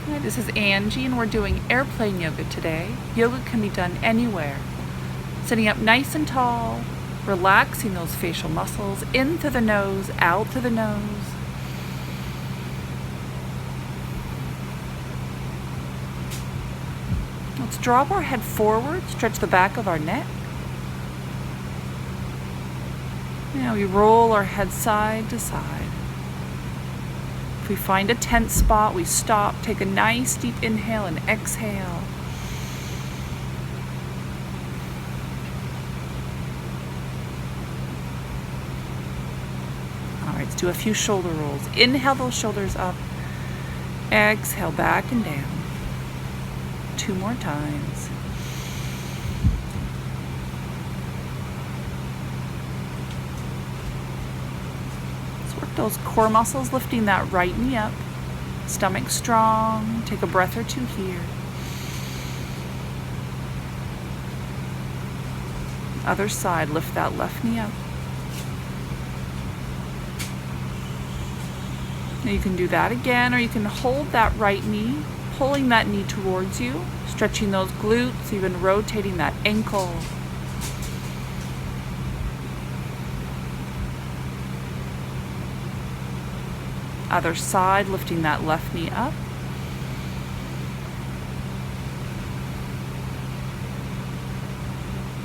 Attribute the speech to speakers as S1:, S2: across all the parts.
S1: Hi, this is Angie, and we're doing airplane yoga today. Yoga can be done anywhere. Sitting up nice and tall, relaxing those facial muscles, in through the nose, out through the nose. Let's drop our head forward, stretch the back of our neck. Now we roll our head side to side. If we find a tense spot, we stop, take a nice deep inhale and exhale. All right, let's do a few shoulder rolls. Inhale those shoulders up. Exhale back and down. 2 more times. Those core muscles, lifting that right knee up, stomach strong. Take a breath or two here. Other side, lift that left knee up. Now you can do that again, or you can hold that right knee, pulling that knee towards you, stretching those glutes, even rotating that ankle. Other side, lifting that left knee up.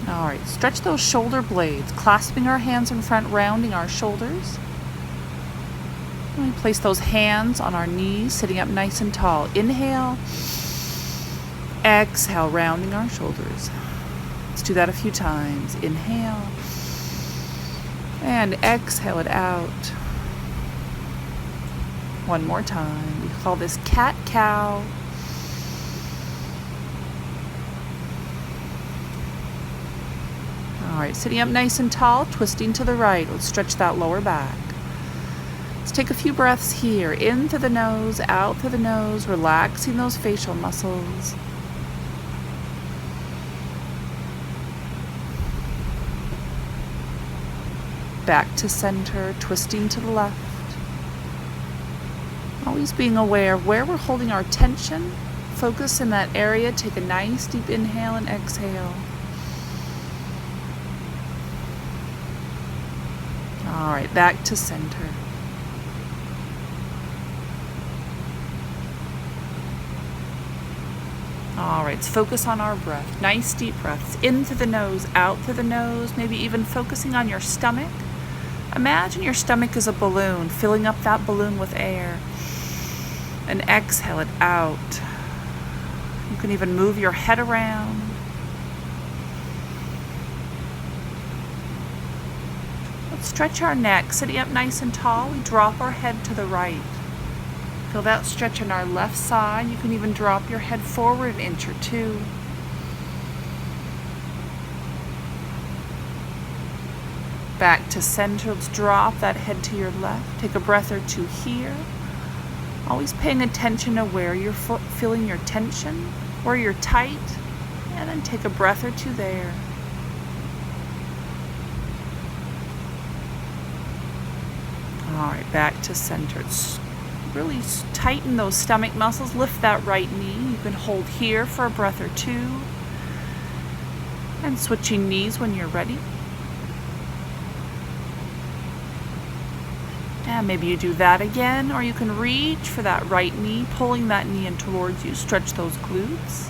S1: All right, stretch those shoulder blades, clasping our hands in front, rounding our shoulders. And we place those hands on our knees, sitting up nice and tall. Inhale, exhale, rounding our shoulders. Let's do that a few times. Inhale, and exhale it out. One more time. We call this cat-cow. All right, sitting up nice and tall, twisting to the right. Let's stretch that lower back. Let's take a few breaths here. In through the nose, out through the nose, relaxing those facial muscles. Back to center, twisting to the left. Always being aware of where we're holding our tension. Focus in that area. Take a nice deep inhale and exhale. All right, back to center. All right, let's focus on our breath. Nice deep breaths. In through the nose, out through the nose. Maybe even focusing on your stomach. Imagine your stomach is a balloon, filling up that balloon with air. And exhale it out. You can even move your head around. Let's stretch our neck. Sitting up nice and tall, we drop our head to the right. Feel that stretch on our left side. You can even drop your head forward an inch or two. Back to center. Let's drop that head to your left. Take a breath or two here. Always paying attention to where you're feeling your tension, where you're tight, and then take a breath or two there. All right, back to center. Really tighten those stomach muscles. Lift that right knee. You can hold here for a breath or two. And switching knees when you're ready. And maybe you do that again, or you can reach for that right knee, pulling that knee in towards you. Stretch those glutes.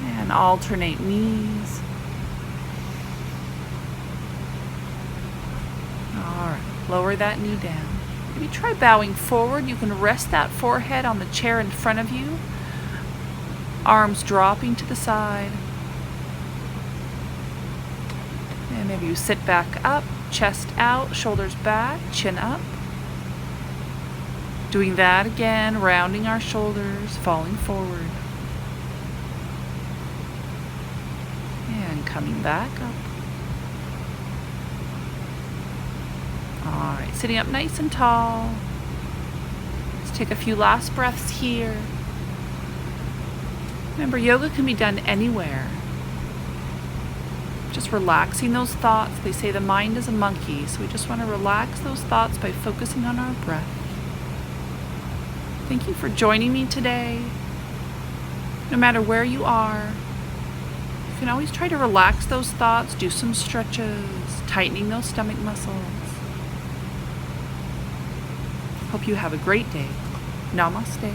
S1: And alternate knees. All right, lower that knee down. Maybe try bowing forward. You can rest that forehead on the chair in front of you. Arms dropping to the side. And maybe you sit back up, chest out, shoulders back, chin up. Doing that again, rounding our shoulders, falling forward. And coming back up. All right, sitting up nice and tall. Let's take a few last breaths here. Remember, yoga can be done anywhere. Just relaxing those thoughts. They say the mind is a monkey, so we just want to relax those thoughts by focusing on our breath. Thank you for joining me today. No matter where you are, you can always try to relax those thoughts, do some stretches, tightening those stomach muscles. Hope you have a great day. Namaste.